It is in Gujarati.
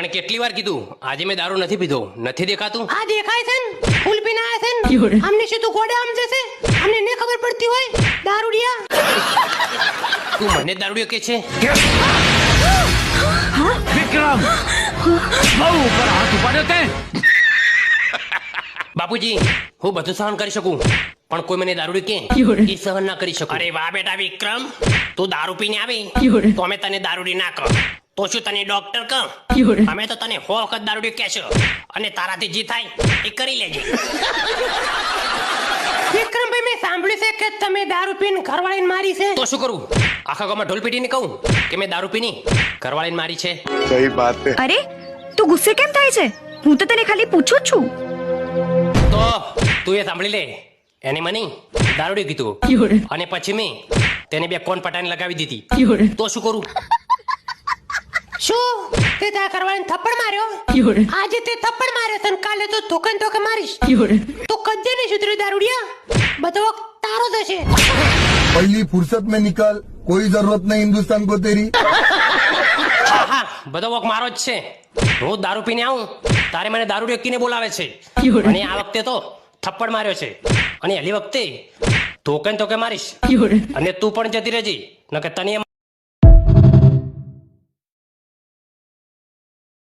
પણ કેટલી વાર કીધું આજે મેં દારૂ નથી પીધો, નથી દેખાતું? આ દેખાય છે ને, ફૂલ પીને આયા છે ને, અમને શું તું ગોડે આમ જશે? અમને ને ખબર પડતી હોય દારૂડિયા? તું મને દારૂડિયો કે છે? વિક્રમ બહુ ઉપર હાથ ઉપાડ્યો તે. બાપુજી, હું બધું સહન કરી શકું, પણ કોઈ મને દારૂડિયો કે એ સહન ના કરી શકું. અરે વાહ બેટા વિક્રમ, તું દારૂ પીને આવી તો અમે તને દારૂડી ના કહો, તો શું તને ડોક્ટર કહો? અમે તો તને 100 વખત દારૂડી કહેશો અને તારાથી જે થાય એ કરી લેજે. વિક્રમભાઈ, મેં સાંભળ્યું છે કે તમે દારૂ પીને ઘરવાળીને મારી છે. તો શું કરું? આખા ગામમાં ઢોલ પીટીને કહું કે મેં દારૂ પીની ઘરવાળીને મારી છે? सही बात है। અરે તું ગુસ્સે કેમ થાય છે? હું તો તને ખાલી પૂછું જ છું. તો તું એ સાંભળી લે, એને મને દારૂડી કીધું અને પછી મેં તેને બે કોણ પટાઈને લગાવી દીધી. તો શું કરું? શું તે તારા ઘરવાળીને થપ્પડ માર્યો? આજે તે થપ્પડ માર્યો છે ને કાલે તો ધોકે ધોકે મારીશ. તો કદે નહીં સુધરી દારૂડિયા, બધો વખત તારો જ હશે. पहली फुर्सत में निकल, कोई जरूरत नहीं हिंदुस्तान को तेरी। હા હા, બધો વોક મારો જ છે. હું દારૂ પીને આવું તારે મને દારૂડિયો કીને બોલાવે છે, અને આ વખતે તો થપ્પડ માર્યો છે, અને પહેલી વખતે ધોકે ને ધોકે મારીશ, અને તું પણ જતી રહેજે, નકર તને